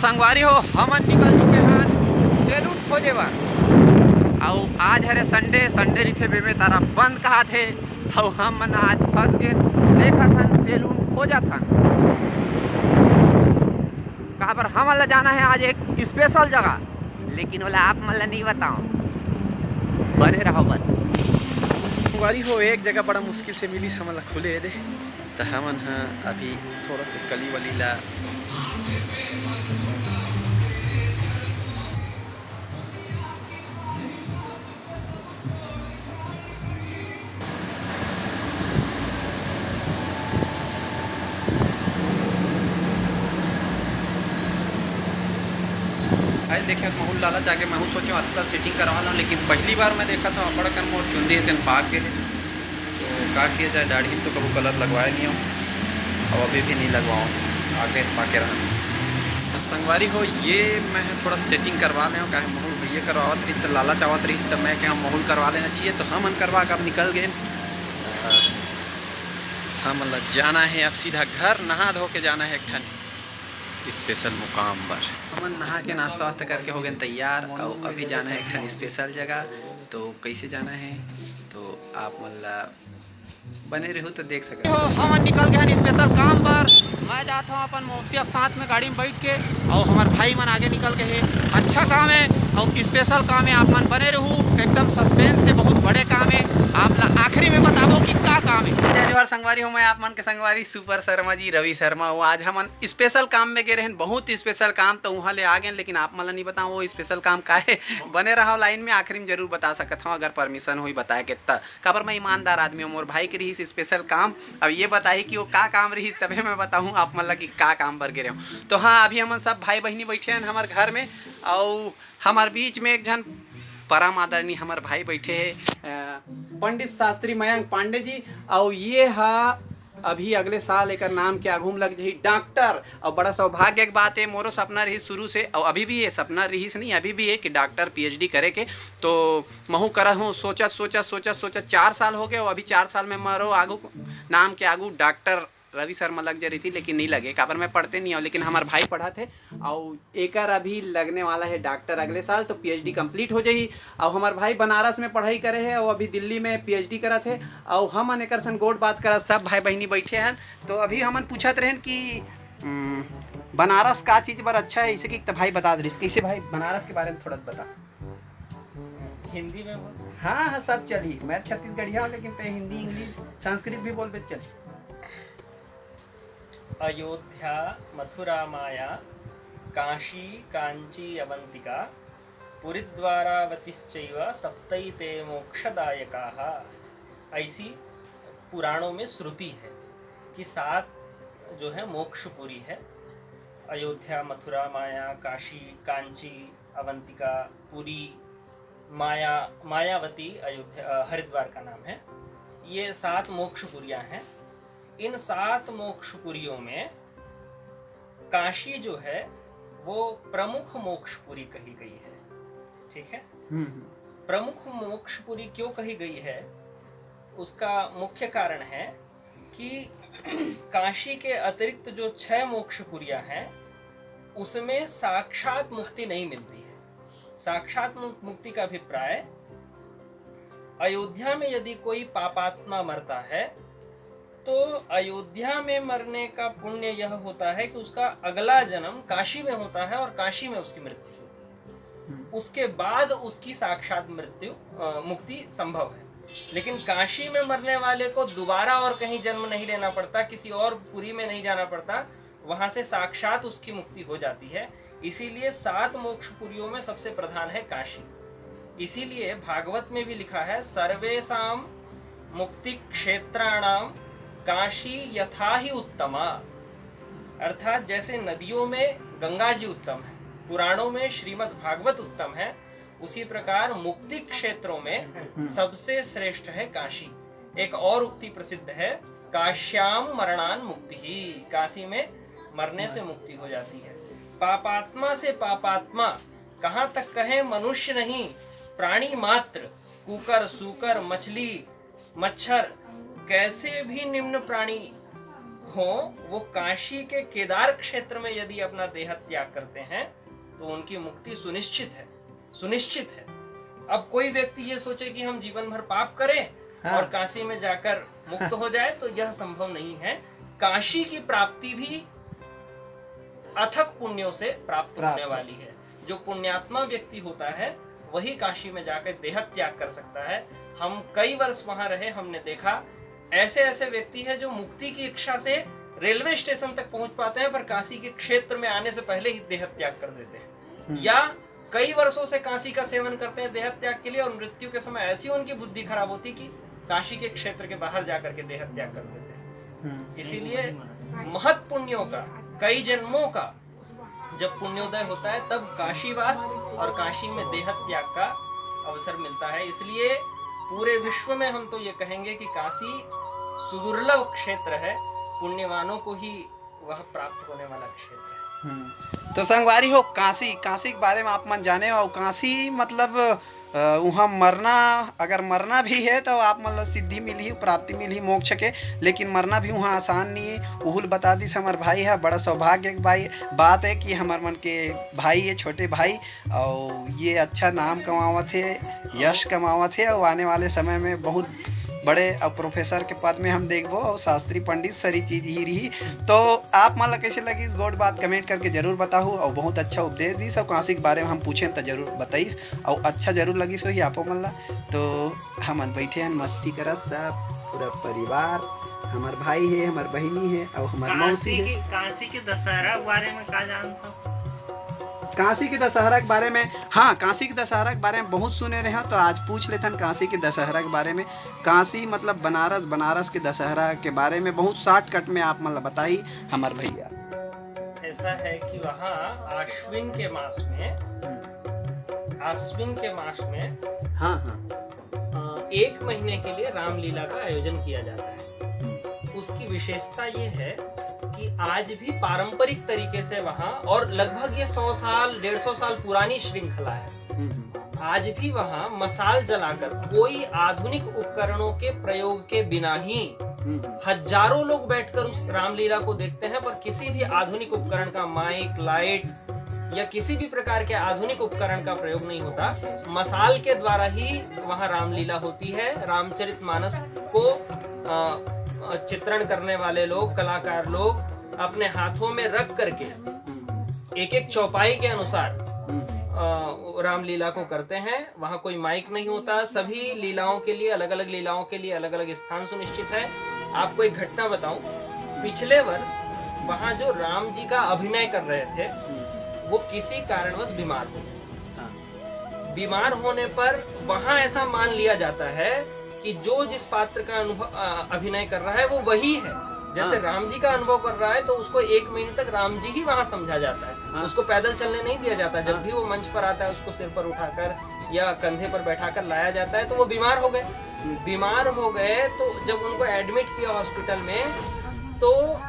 संगवारी हो हमन निकल चुके हैं सैलून खोजे बर। और आज हरे संडे रिथे बेमे तारा बंद कहा थे और हम मन आज फंस के देखा था सैलून खोजा था। कहाँ पर हम ला जाना है आज एक स्पेशल जगह, लेकिन बोला आप मन ला नहीं बताओ, बने रहो बस। संगवारी हो एक जगह बड़ा मुश्किल से मिली हमन ला खुले दे, तो हमन अभी थोड़ा सा कली वली ला देखे महू लाला जाके महू सोचो अच्छा सेटिंग करवा लो, लेकिन पहली बार मैं देखा था बड़ा कर मोर चुंदी है पा के, तो का किया जाए दाढ़ी तो कभी कलर लगवाया नहीं हो और अभी भी नहीं लगवाऊँ, आगे पा के रहा। तो संगवारी हो ये मैं थोड़ा सेटिंग करवा लें, कहे महूल भैया करवावत रही तो लाला चावत रही तब मैं क्या महूल करवा लेना चाहिए, तो हम करवा कब निकल गए। हम जाना है अब सीधा घर, नहा धो के जाना है एक ठन स्पेशल मुकाम पर। हम नहा के नाश्ता वास्ता करके हो गए तैयार और अभी जाना है एक स्पेशल जगह। तो कैसे जाना है तो आप मतलब बने रहो तो देख सकते हो। हम निकल गए हैं स्पेशल काम पर। मैं जाता हूँ अपन मौसी अब साथ में गाड़ी में बैठ के, और हमारे भाई मन आगे निकल गए हैं। अच्छा काम है और स्पेशल काम है, आप मन बने रहूँ, एकदम सस्पेंस से बहुत बड़े काम है। आप आखिरी में बताबो कि क्या काम है। जय संगवारी हूँ मैं आप मन के संगवारी सुपर शर्मा जी रवि शर्मा हूँ। आज हम स्पेशल काम में गए हैं, बहुत स्पेशल काम, तो वहाँ ले आ गए, लेकिन आप मन नहीं बताऊँ वो स्पेशल काम का है। बने रहो लाइन में, आखिरी में जरूर बता सकता हूँ अगर परमिशन हुई बताए के तब। काबर मैं ईमानदार आदमी हूँ, मोर भाई के रही स्पेशल काम। अब ये बताइए कि वो का काम रही तभी मैं बताऊँ आप मतलब कि का काम पर गिरे हूँ। तो हाँ, अभी हम सब भाई बहनी बैठे हैं हमारे घर में, और हमारे बीच में एक जन परम आदरणीय हमारे भाई बैठे हैं पंडित शास्त्री मयंक पांडे जी। और ये अभी अगले साल एक नाम के आगू में लग जाही डॉक्टर। और बड़ा सौभाग्य की बात है, मोरो सपना रही शुरू से, और अभी भी ये सपना रही से नहीं, अभी भी है कि डॉक्टर पीएचडी करे के। तो महू करा हूँ, सोचा 4 साल हो गए, और अभी 4 साल में मारो आगू नाम के आगू डॉक्टर रवि शर्मा लग जा रही थी, लेकिन नहीं लगे। काबर मैं पढ़ते नहीं हूँ, लेकिन हमारे भाई पढ़ा थे, और एक अभी लगने वाला है डॉक्टर अगले साल, तो पीएचडी कंप्लीट हो जाही। और हमारे भाई बनारस में पढ़ाई करे है, और अभी दिल्ली में पीएचडी करा थे। और हम एक सन गोट बात करा, सब भाई बहनी बैठे हैं। तो अभी हमन पूछत रहें कि बनारस का चीज़ पर अच्छा है, इसे कि तो भाई बता दे कैसे भाई बनारस के बारे में थोड़ा बता। हिंदी में हाँ हाँ सब चली, मैं छत्तीसगढ़िया हूँ, लेकिन ते हिंदी इंग्लिश संस्कृत भी बोल पे चल। अयोध्या मथुरा माया काशी कांची अवंतिका पुरीद्वारावतिश्चैव सप्तैते मोक्षदायकाः। ऐसी पुराणों में श्रुति है कि 7 जो है मोक्षपुरी है। अयोध्या मथुरा माया काशी कांची अवंतिका पुरी मायावती अयोध्या हरिद्वार का नाम है। ये 7 मोक्षपुरियां हैं। इन 7 मोक्षपुरियों में काशी जो है वो प्रमुख मोक्षपुरी कही गई है। ठीक है, प्रमुख मोक्षपुरी क्यों कही गई है, उसका मुख्य कारण है कि काशी के अतिरिक्त जो 6 मोक्षपुरियां हैं उसमें साक्षात मुक्ति नहीं मिलती है। साक्षात मुक्ति का अभिप्राय, अयोध्या में यदि कोई पापात्मा मरता है तो अयोध्या में मरने का पुण्य यह होता है कि उसका अगला जन्म काशी में होता है और काशी में उसकी मृत्यु होती है। उसके बाद उसकी साक्षात मुक्ति संभव है। लेकिन काशी में मरने वाले को दोबारा और कहीं जन्म नहीं लेना पड़ता, किसी और पुरी में नहीं जाना पड़ता, वहां से साक्षात उसकी मुक्ति हो जाती है। इसीलिए 7 मोक्षपुरियों में सबसे प्रधान है काशी। इसीलिए भागवत में भी लिखा है, सर्वेषां मुक्ति क्षेत्राणाम काशी यथा ही उत्तमा। अर्थात जैसे नदियों में गंगा जी उत्तम है, पुराणों में श्रीमद् भागवत उत्तम है, उसी प्रकार मुक्ति क्षेत्रों में सबसे श्रेष्ठ है काशी। एक और उक्ति प्रसिद्ध है, काश्याम मरणान मुक्ति ही। काशी में मरने से मुक्ति हो जाती है। पापात्मा से पापात्मा कहाँ तक कहें, मनुष्य नहीं, प्राणी मात्र, कुकर सूकर मछली मच्छर कैसे भी निम्न प्राणी हो वो काशी के केदार क्षेत्र में यदि अपना देह त्याग करते हैं तो उनकी मुक्ति सुनिश्चित है। अब कोई व्यक्ति ये सोचे कि हम जीवन भर पाप करें और काशी में जाकर मुक्त हो जाए, तो यह संभव नहीं है। काशी की प्राप्ति भी अथक पुण्यों से प्राप्त होने वाली है। जो पुण्यात्मा व्यक्ति होता है वही काशी में जाकर देह त्याग कर सकता है। हम कई वर्ष वहां रहे, हमने देखा ऐसे ऐसे व्यक्ति हैं जो मुक्ति की इच्छा से रेलवे स्टेशन तक पहुंच पाते हैं, पर काशी के क्षेत्र में आने से पहले ही देह त्याग कर देते हैं। या कई वर्षों से काशी का सेवन करते हैं देह त्याग के लिए, और मृत्यु के समय ऐसी उनकी बुद्धि खराब होती कि काशी के क्षेत्र के बाहर जाकर के देह त्याग कर देते हैं। इसीलिए महत् पुण्यों का, कई जन्मों का जब पुण्योदय होता है तब काशीवास और काशी में देह त्याग का अवसर मिलता है। इसलिए पूरे विश्व में हम तो ये कहेंगे कि काशी सुदुर्लभ क्षेत्र है, पुण्यवानों को ही वह प्राप्त होने वाला क्षेत्र है। तो संगवारी हो, काशी के बारे में आप मन जाने हो। काशी मतलब वहाँ मरना, अगर मरना भी है तो आप मतलब सिद्धि मिली, प्राप्ति मिली मोक्ष के, लेकिन मरना भी वहाँ आसान नहीं है। उहुल बता दी हमार भाई है, बड़ा सौभाग्य की बात है कि हमार मन के भाई है, छोटे भाई, और ये अच्छा नाम कमावत है, यश कमावत है, और आने वाले समय में बहुत बड़े और प्रोफेसर के पद में हम देखबो, और शास्त्री पंडित सारी चीज ही रही। तो आप मतलब कैसे लगी इस गोड बात कमेंट करके जरूर बताओ, और बहुत अच्छा उपदेश दी सब काशी के बारे में हम पूछें तो जरूर बताइस, और अच्छा जरूर लगी सो ही आपो मन ला। तो हम बैठे हैं मस्ती करत सब पूरा परिवार, हमार भाई है, हमार बहिनी है, और हमार मौसी है। काशी के दशहरा के बारे में क्या जानता हूँ? काशी के दशहरा के बारे में, हाँ, काशी के दशहरा के बारे में बहुत सुने रहे हैं, तो आज पूछ लेते हैं काशी के दशहरा के बारे में। काशी मतलब बनारस के दशहरा के बारे में बहुत शॉर्टकट में आप मतलब बताई हमार भैया। ऐसा है कि वहाँ आश्विन के मास में हाँ, एक महीने के लिए रामलीला का आयोजन किया जाता है। उसकी विशेषता ये है कि आज भी पारंपरिक तरीके से वहाँ, और लगभग ये 100 साल 150 साल पुरानी श्रृंखला है, आज भी वहाँ मसाल जलाकर कोई आधुनिक उपकरणों के प्रयोग के बिना ही हजारों लोग बैठकर उस रामलीला को देखते हैं। पर किसी भी आधुनिक उपकरण का, माइक, लाइट या किसी भी प्रकार के आधुनिक उपकरण का प्रयोग नहीं होता। मसाल के द्वारा ही वहाँ रामलीला होती है। रामचरितमानस को चित्रण करने वाले लोग, कलाकार लोग अपने हाथों में रख करके एक एक चौपाई के अनुसार रामलीला को करते हैं। वहाँ कोई माइक नहीं होता। सभी लीलाओं के लिए, अलग अलग लीलाओं के लिए अलग अलग स्थान सुनिश्चित है। आपको एक घटना बताऊं, पिछले वर्ष वहाँ जो राम जी का अभिनय कर रहे थे वो किसी कारणवश बीमार हो गए। बीमार होने पर वहाँ ऐसा मान लिया जाता है कि जो जिस पात्र का अभिनय कर रहा है वो वही है। जैसे राम जी का अनुभव कर रहा है तो उसको 1 महीने तक राम जी ही वहाँ समझा जाता है। उसको पैदल चलने नहीं दिया जाता। जब भी वो मंच पर आता है उसको सिर पर उठाकर या कंधे पर बैठाकर लाया जाता है। तो वो बीमार हो गए तो जब उनको एडमिट किया हॉस्पिटल में, तो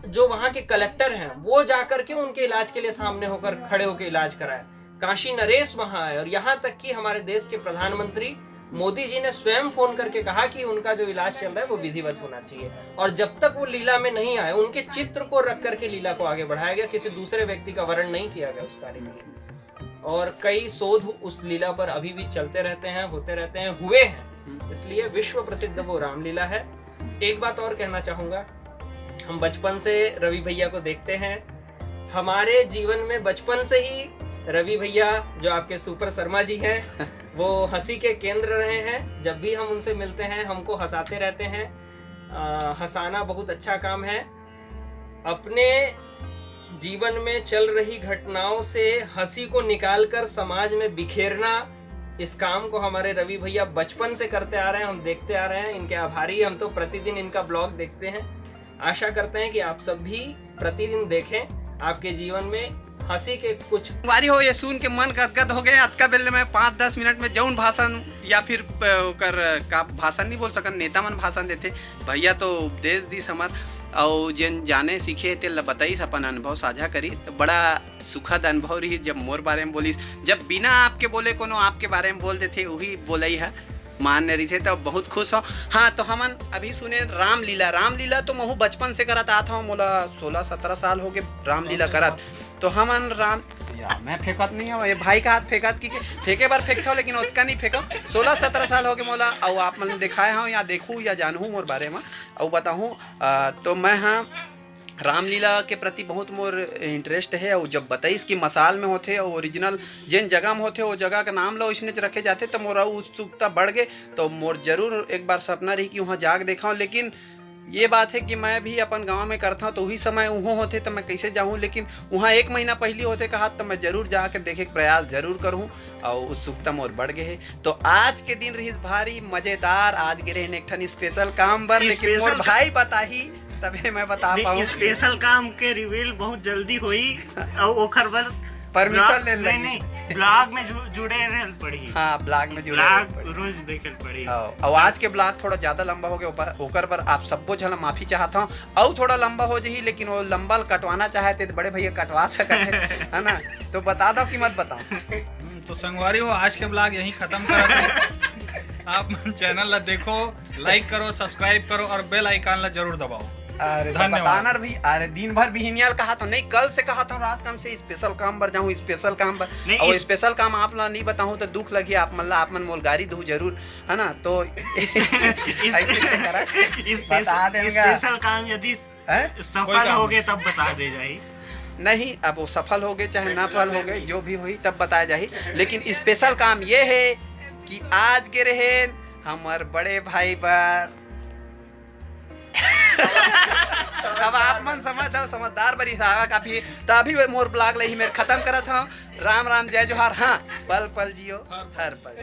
जो वहाँ के कलेक्टर हैं वो जाकर के उनके इलाज के लिए सामने होकर खड़े होकर इलाज कराया। काशी नरेश वहाँ आए, और यहाँ तक कि हमारे देश के प्रधानमंत्री मोदी जी ने स्वयं फोन करके कहा कि उनका जो इलाज चल रहा है वो विधिवत होना चाहिए। और जब तक वो लीला में नहीं आए उनके चित्र को रख करके लीला को आगे बढ़ाया गया। किसी दूसरे व्यक्ति का वर्ण नहीं किया गया उस कार्य में। और कई शोध उस लीला पर अभी भी चलते रहते हैं, होते रहते हैं, हुए हैं। इसलिए विश्व प्रसिद्ध वो रामलीला है। एक बात और कहना चाहूंगा, हम बचपन से रवि भैया को देखते हैं। हमारे जीवन में बचपन से ही रवि भैया, जो आपके सुपर शर्मा जी हैं, वो हंसी के केंद्र रहे हैं। जब भी हम उनसे मिलते हैं हमको हंसाते रहते हैं। हंसाना बहुत अच्छा काम है। अपने जीवन में चल रही घटनाओं से हंसी को निकालकर समाज में बिखेरना, इस काम को हमारे रवि भैया बचपन से करते आ रहे हैं। हम देखते आ रहे हैं, इनके आभारी। हम तो प्रतिदिन इनका ब्लॉग देखते हैं। आशा करते हैं कि आप सब भी प्रतिदिन देखें। आपके जीवन में हंसी के कुछ बारी हो, ये सुन के मन गदगद हो गए। अतका बेले में 5-10 मिनट में जौन भाषण या फिर कर का भाषण नहीं बोल सकन, नेता मन भाषण देते। भैया तो उपदेश दी हमार, और जिन जाने सीखे ते बताइस, अपन अनुभव साझा करीस। तो बड़ा सुखद अनुभव रही जब मोर बारे में बोलिस। जब बिना आपके बोले कोनो आपके बारे में बोल देते वही बोलई है। मान्य रही थे तो बहुत खुश हो। हाँ तो हमन अभी सुने रामलीला। रामलीला तो महू बचपन से करत आता हूँ, मोला 16-17 साल हो गए रामलीला करत। तो हमन राम या मैं फेंकत नहीं हूँ, ये भाई का हाथ फेंकत की फेंके बार फेंकता हूँ, लेकिन उसका नहीं फेंका। 16-17 साल हो गए मोला, और आप मन दिखाए हूँ या देखूँ या जानूँ मोर बारे में और बताऊँ। तो मैं हाँ रामलीला के प्रति बहुत मोर इंटरेस्ट है। और जब बताइस कि मसाल में होते और ओरिजिनल जिन जगह में होते वो जगह का नाम लो इसने रखे जाते, तो मोरा उत्सुकता बढ़ गए। तो मोर जरूर एक बार सपना रही कि वहाँ जाग देखा। लेकिन ये बात है कि मैं भी अपन गांव में करता हूँ, तो वही समय वहाँ होते तो मैं कैसे जाऊँ। लेकिन वहाँ 1 महीना पहले होते कहा तो मैं जरूर जाकर देखे के प्रयास जरूर करूँ, और उत्सुकता मोर बढ़ गए है। तो आज के दिन रही भारी मजेदार, आज गिरे एक ठन स्पेशल काम बर, लेकिन मोर भाई बताही तबे मैं बता पाऊँ। स्पेशल काम के रिवील बहुत जल्दी हुई और ओखर बर परमिशन ले नहीं ब्लॉग में जुड़े रहल पड़ी। हाँ ब्लॉग में जुड़े ब्लॉग रोज देखल पड़ी। और आज के ब्लॉग थोड़ा ज्यादा लंबा हो गया, ओकर पर आप सबको झल माफी चाहता हूँ। और थोड़ा लंबा हो जाही, लेकिन वो लंबा कटवाना चाहते तो बड़े भैया कटवा सकते है ना। तो बता दो कि मत बताओ। तो संगवारी हो, आज के ब्लॉग यहीं खत्म करते। आप चैनल ला देखो, लाइक करो, सब्सक्राइब करो और बेल आइकन ला जरूर दबाओ। अरे तो बताना भी, अरे दिन भर बिहनियाल कहा था, नहीं कल से कहा था रात कम से स्पेशल काम पर जाऊँ, स्पेशल काम पर। और स्पेशल काम आप ला नहीं बताऊँ तो दुख लगी आप मन ला, आप मन मोल गाड़ी दू जरूर है ना। तो बता देंगे स्पेशल काम यदि सफल हो गए तब बता दे जाए। नहीं अब वो सफल हो गए चाहे ना सफल हो गए, जो भी हुई तब बताया जाए। लेकिन स्पेशल काम ये है कि आज के रहे हमार बड़े भाई पर अब आप मन समझदार बरी था काफी। तभी मोर ब्लॉग ले ही मेरे खत्म करा था। राम राम जय जोहार। हाँ पल पल जियो हर पल।